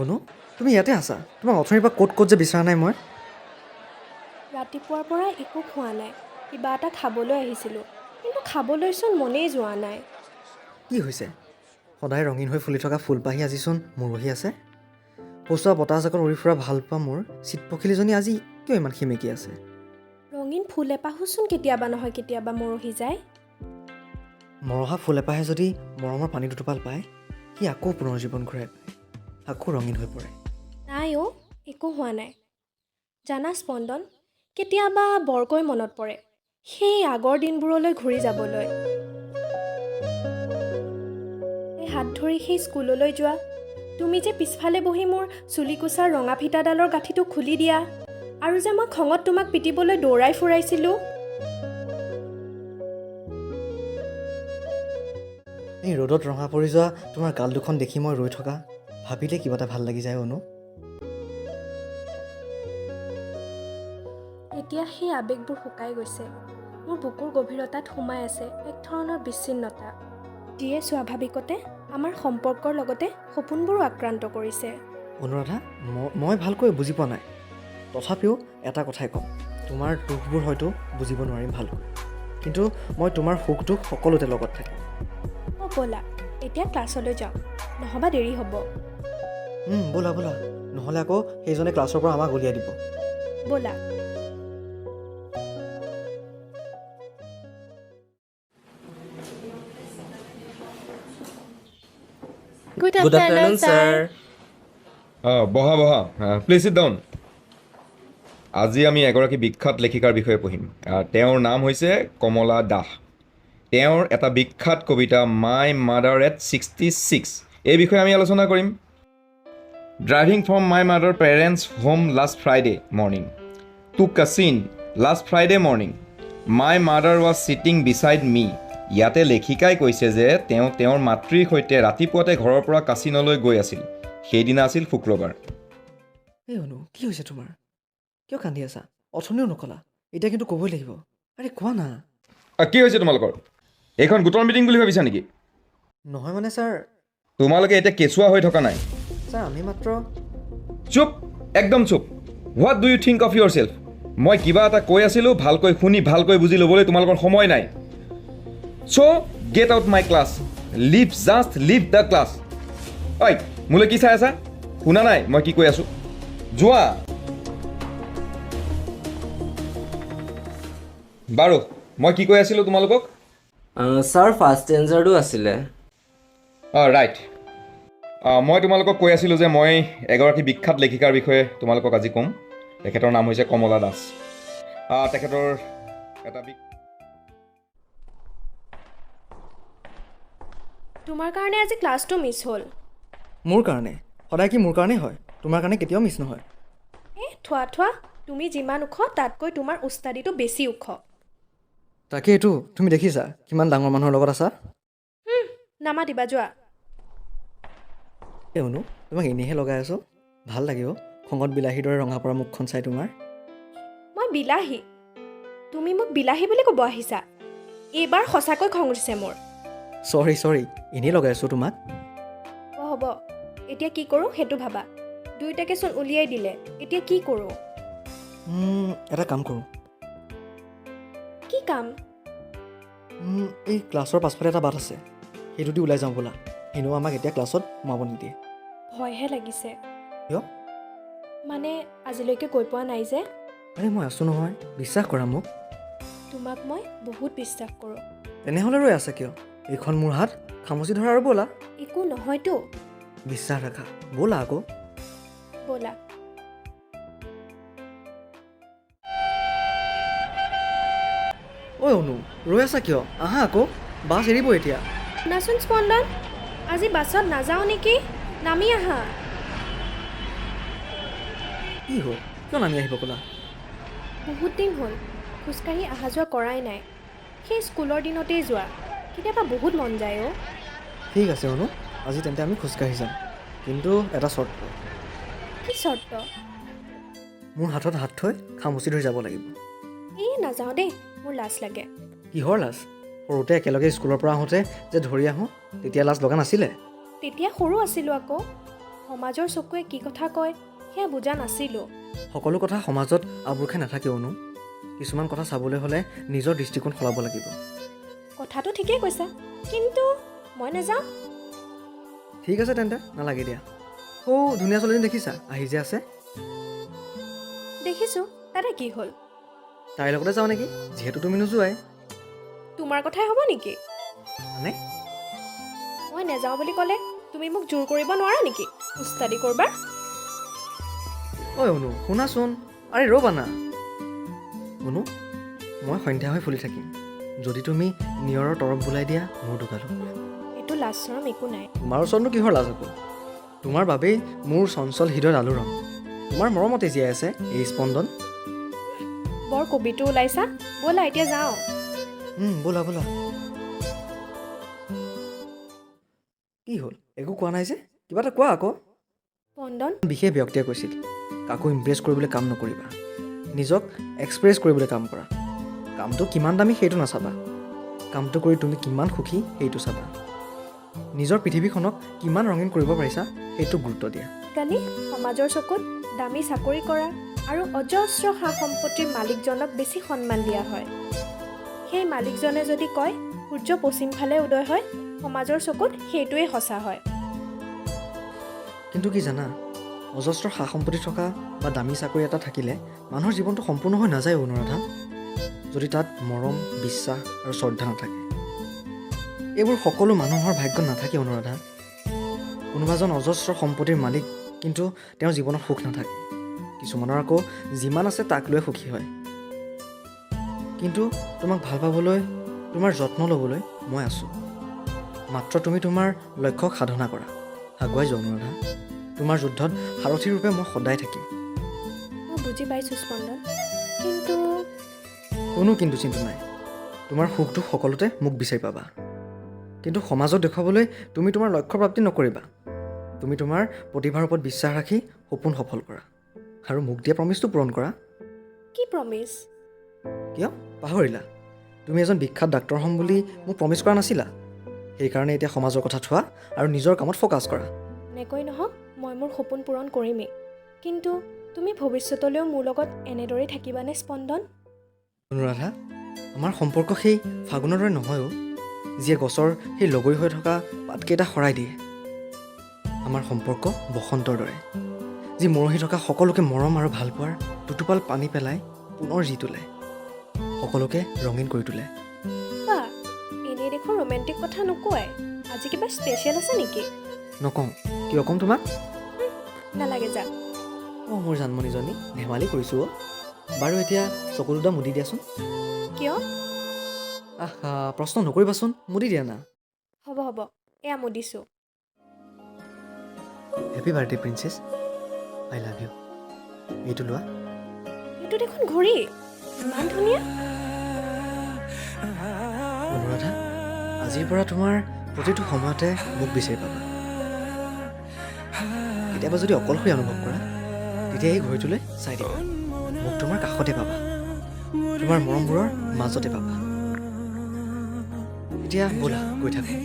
অনু তুমি ইয়াতে আছা তোমাক অথনিৰ পৰা ক'ত ক'ত যে বিচৰা নাই মই ৰাতিপুৱাৰ পৰা একো খোৱা নাই কিবা এটা খাবলৈ আহিছিলোঁ কিন্তু খাবলৈচোন মনেই যোৱা নাই কি হৈছে সদায় ৰঙীন হৈ ফুলি থকা ফুলপাহি আজিচোন মৰহি আছে পচোৱা বতাহজাকত উৰি ফুৰা ভাল পোৱা মোৰ চিটপখিলিজনী আজি কিয় ইমান সিমেকি আছে ৰঙীন ফুল এপাহোচোন কেতিয়াবা নহয় কেতিয়াবা মৰহি যায় মৰহা ফুল এপাহে যদি মৰমৰ পানী দুটোপাল পায় সি আকৌ পুনৰ জীৱন ঘূৰাই পায় আকৌ ৰঙীন হৈ পৰে নাই অ' একো হোৱা নাই জানা স্পন্দন কেতিয়াবা বৰকৈ মনত পৰে সেই আগৰ দিনবোৰলৈ ঘূৰি যাবলৈ এই হাত ধৰি সেই স্কুললৈ যোৱা তুমি যে পিছফালে বহি মোৰ চুলিকোছাৰ ৰঙা ফিটাডালৰ গাঁঠিটো খুলি দিয়া আৰু যে মই খঙত তোমাক পিটিবলৈ দৌৰাই ফুৰাইছিলোঁ এই ৰ'দত ৰঙা পৰি যোৱা তোমাৰ গাল দুখন দেখি মই ৰৈ থকা ভাবিলে কিবা এটা ভাল লাগি যায় অনু এতিয়া সেই আৱেগবোৰ শুকাই গৈছে মোৰ বুকুৰ গভীৰতাত সোমাই আছে এক ধৰণৰ বিচ্ছিন্নতা যিয়ে স্বাভাৱিকতে আমাৰ সম্পৰ্কৰ লগতে সপোনবোৰো আক্ৰান্ত কৰিছে অনুৰাধা মই ভালকৈ বুজি পোৱা নাই তথাপিও এটা কথাই ক'ম তোমাৰ দুখবোৰ হয়তো বুজিব নোৱাৰিম ভালকৈ কিন্তু মই তোমাৰ সুখ দুখ সকলোতে লগত থাকিম অঁ ব'লা এতিয়া ক্লাছলৈ যাওঁ নহবা দেৰি হ'ব ব'লা ব'লা নহ'লে আকৌ সেইজনে ক্লাছৰ পৰা আমাক উলিয়াই দিব ব'লা Good afternoon, sir. বহা বহা প্লিজ সিট ডাউন আজি আমি এগৰাকী বিখ্যাত লেখিকাৰ বিষয়ে পঢ়িম তেওঁৰ নাম হৈছে কমলা দাস তেওঁৰ এটা বিখ্যাত কবিতা মাই মাদাৰ এট 66 এই বিষয়ে আমি আলোচনা কৰিম driving from my mother parents home last Friday morning to কাচিন last Friday morning my mother was sitting beside me ইয়াতে লেখিকাই কৈছে যে তেওঁ তেওঁৰ মাতৃৰ সৈতে ৰাতিপুৱাতে ঘৰৰ পৰা কাচিনলৈ গৈ আছিল সেইদিনা আছিল শুক্ৰবাৰ এই অনু কি হৈছে তোমাৰ কিয় কান্দি আছা অথনিও নকলা এতিয়া কিন্তু ক'বই লাগিব আৰে কোৱা না কি হৈছে তোমালোকৰ এইখন গোটৰ মিটিং বুলি ভাবিছা নেকি নহয় মানে ছাৰ তোমালোকে এতিয়া কেঁচুৱা হৈ থকা নাই ছাৰ আমি মাত্ৰ চুপ একদম চুপ what do you think of yourself মই কিবা এটা কৈ আছিলোঁ ভালকৈ শুনি ভালকৈ বুজি ল'বলৈ তোমালোকৰ সময় নাই so' get out my class leave just leave the class ঐ মোলৈ কি চাই আছা শুনা নাই মই কি কৈ আছোঁ যোৱা বাৰু মই কি কৈ আছিলোঁ তোমালোকক ছাৰ ফাৰ্ষ্ট ষ্টেঞ্জাৰটো আছিলে ৰাইট মই তোমালোকক কৈ আছিলোঁ যে মই এগৰাকী বিখ্যাত লেখিকাৰ বিষয়ে তোমালোকক আজি ক'ম তেখেতৰ নাম হৈছে কমলা দাস তেখেতৰ এটা তোমাৰ কাৰণে আজি ক্লাছটো মিছ হ'ল মোৰ কাৰণে সদায় কি মোৰ কাৰণেই হয় তোমাৰ কাৰণে কেতিয়াও মিছ নহয় থোৱা তুমি যিমান ওখ তাতকৈ তোমাৰ উস্তাদিটো বেছি ওখ তাকে এইটো তুমি দেখিছা কিমান ডাঙৰ মানুহৰ লগত আছা নামাতিবা যোৱা এই অনু তোমাক এনেইহে লগাই আছোঁ ভাল লাগিব খঙত বিলাহীৰ দৰে ৰঙা পৰা মুখখন চাই তোমাৰ মই বিলাহী তুমি মোক বিলাহী বুলি ক'ব আহিছা এইবাৰ সঁচাকৈ খং উঠিছে মোৰ চৰি এনেই লগাই আছোঁ তোমাক হ'ব এতিয়া কি কৰোঁ সেইটো ভাবা দুয়োটাকেচোন উলিয়াই দিলে এতিয়া কি কৰোঁ এটা কাম কৰোঁ কি কাম এই ক্লাছৰ পাছফালে এটা বাট আছে সেইটো দি ওলাই যাওঁ বোলা এনেও আমাক এতিয়া ক্লাছত সোমাব নিদিয়ে ভয়হে লাগিছে কিয় মানে আজিলৈকে গৈ পোৱা নাই যে আৰে মই আছোঁ নহয় বিশ্বাস কৰা মোক তোমাক মই বহুত বিশ্বাস কৰোঁ তেনেহ'লে ৰৈ আছে কিয় এইখন মোৰ হাত খামুচি ধৰা আৰু ব'লা একো নহয়তো বিশ্বাস ৰাখা ব'লা আকৌ ব'লা ঐ অনু ৰৈ আছা কিয় আহা আকৌ বাছ এৰিব এতিয়া শুনাচোন স্পন্দন আজি বাছত নাযাওঁ নেকি নামি আহা কি হ'ল কিয় নামি আহিব ক'লা বহুত দিন হ'ল খোজকাঢ়ি অহা যোৱা কৰাই নাই সেই স্কুলৰ দিনতেই যোৱা কেতিয়াবা বহুত মন যায় অ' ঠিক আছে অনু আজি তেন্তে আমি খোজকাঢ়ি যাম কিন্তু এটা চৰ্ত কি চৰ্ত মোৰ হাতত হাত থৈ খামুচি ধৰি যাব লাগিব এই নাযাওঁ দেই মোৰ লাজ লাগে কিহৰ লাজ সৰুতে একেলগে স্কুলৰ পৰা আহোঁতে যে ধৰি আহোঁ তেতিয়া লাজ লগা নাছিলে তেতিয়া সৰু আছিলোঁ আকৌ সমাজৰ চকুৱে কি কথা কয় সেয়া বুজা নাছিলোঁ। সকলো কথা সমাজত আবুৰ খাই নাথাকে অনু। কিছুমান কথা চাবলৈ হ'লে নিজৰ দৃষ্টিকোণ সলাব লাগিব। কথাটো ঠিকেই কৈছা, কিন্তু মই নাযাওঁ। ঠিক আছে তেন্তে, নালাগে দিয়া। ধুনীয়া ছোৱালীজনী দেখিছা আহি যে আছে? দেখিছোঁ, তাতে কি হ'ল? তাইৰ লগতে যাওঁ নেকি, যিহেতু তুমি নোযোৱাই। তোমাৰ কথাই হ'ব নেকি? মানে মই নাযাওঁ বুলি ক'লে তুমি মোক জোৰ কৰিব নোৱাৰা নেকি উস্তাদি কৰবাৰ? ঐ অনু শুনাচোন, আৰে ৰ'বা না। অনু, মই সন্ধ্যা হৈ ফুলি থাকিম। যদি তুমি নিয়ৰৰ তৰপ বোলাই দিয়া মোৰ ঢুকালো। এইটো লাজ চৰম একো নাই। তোমাৰ ওচৰতনো কিহৰ লাজ হ'ব? তোমাৰ বাবেই মোৰ চঞ্চল হৃদয়ত আলোড়ন। তোমাৰ মৰমতে জীয়াই আছে এই স্পন্দন। বৰ কবিটো ওলাইছা, ব'লা এতিয়া যাওঁ। ব'লা ব'লা। কি হ'ল, একো কোৱা নাই যে? কিবা এটা কোৱা আকৌ। স্পন্দন, বিশেষ ব্যক্তিয়ে কৈছিল, কাকো ইমপ্ৰেছ কৰিবলৈ কাম নকৰিবা, নিজক এক্সপ্ৰেছ কৰিবলৈ কাম কৰা। কামটো কিমান দামী সেইটো নাচাবা, কামটো কৰি তুমি কিমান সুখী সেইটো চাবা। নিজৰ পৃথিৱীখনক কিমান ৰঙীন কৰিব পাৰিছা সেইটো গুৰুত্ব দিয়া। আজিকালি সমাজৰ চকুত দামী চাকৰি কৰা আৰু অজস্ৰ সা সম্পত্তিৰ মালিকজনক বেছি সন্মান দিয়া হয়। সেই মালিকজনে যদি কয় সূৰ্য পশ্চিম ফালে উদয় হয়, সমাজৰ চকুত সেইটোৱেই সঁচা হয়। কিন্তু কি জানা, অজস্ৰ সা সম্পত্তি থকা বা দামী চাকৰি এটা থাকিলে মানুহৰ জীৱনটো সম্পূৰ্ণ হৈ নাযায় অনুৰাধা, যদি তাত মৰম, বিশ্বাস আৰু শ্ৰদ্ধা নাথাকে। এইবোৰ সকলো মানুহৰ ভাগ্যত নাথাকে অনুৰাধা। কোনোবাজন অজস্ৰ সম্পত্তিৰ মালিক, কিন্তু তেওঁৰ জীৱনত সুখ নাথাকে। কিছুমানৰ আকৌ যিমান আছে তাক লৈ সুখী হয়। কিন্তু তোমাক ভাল পাবলৈ, তোমাৰ যত্ন ল'বলৈ মই আছোঁ। মাত্ৰ তুমি তোমাৰ লক্ষ্যক সাধনা কৰা, আগুৱাই যোৱা অনুৰাধা। তোমাৰ যুদ্ধত সাৰথী ৰূপে মই সদায় থাকিম। মই বুজি পাইছোঁ স্পন্দন, কিন্তু কোনো কিন্তু চিন্তু নাই। তোমাৰ সুখ দুখ সকলোতে মোক বিচাৰি পাবা। কিন্তু সমাজত দেখুৱাবলৈ তুমি তোমাৰ লক্ষ্য প্ৰাপ্তি নকৰিবা। তুমি তোমাৰ প্ৰতিভাৰ ওপৰত বিশ্বাস ৰাখি সপোন সফল কৰা, আৰু মোক দিয়া প্ৰমিছটো পূৰণ কৰা। কি প্ৰমিছ? কিয় পাহৰিলা? তুমি এজন বিখ্যাত ডাক্তৰ হ'ম বুলি মোক প্ৰমিছ কৰা নাছিলা? সেইকাৰণে এতিয়া সমাজৰ কথা থোৱা আৰু নিজৰ কামত ফ'কাছ কৰা। এনেকৈ নহওক, মই মোৰ সপোন পূৰণ কৰিমেই। কিন্তু তুমি ভৱিষ্যতলৈও মোৰ লগত এনেদৰেই থাকিবানে স্পন্দন? অনুৰাধা, আমাৰ সম্পৰ্ক সেই ফাগুনৰ দৰে নহয়ও, যিয়ে গছৰ সেই লগৰী হৈ থকা পাতকেইটা সৰাই দিয়ে। আমাৰ সম্পৰ্ক বসন্তৰ দৰে, যি মৰহি থকা সকলোকে মৰম আৰু ভালপোৱাৰ দুটোপাল পানী পেলাই পুনৰ জি তোলে, সকলোকে ৰঙীন কৰি তোলে। বা, এনেই দেখোন ৰোমেণ্টিক কথা নোকোৱাই। আজি কিবা স্পেচিয়েল আছে নেকি? নকওঁ। কিয় ক'ম তোমাক? নালাগে, যা। মোৰ জানমণিজনী, ধেমালি কৰিছোঁ অ'। বাৰু এতিয়া চকু দুটা মুদি দিয়াচোন। কিয়? প্ৰশ্ন নকৰিবাচোন, মুদি দিয়া না। হ'ব হ'ব, এয়া মুদিছোঁ। Happy birthday princess, I love you. এইটো লোৱা। এইটো দেখোন ঘড়ী, ইমান ধুনীয়া। অনুৰাধা, আজিৰ পৰা তোমাৰ প্ৰতিটো সময়তে মোক বিচাৰি পাবা। কেতিয়াবা যদি অকলশৰীয়া অনুভৱ কৰা, তেতিয়া এই ঘড়ীটোলৈ চাই দিবা। মোক তোমাৰ কাষতে পাবা, তোমাৰ মৰমবোৰৰ মাজতে পাবা। এতিয়া ব'লা, গৈ থাকোঁ।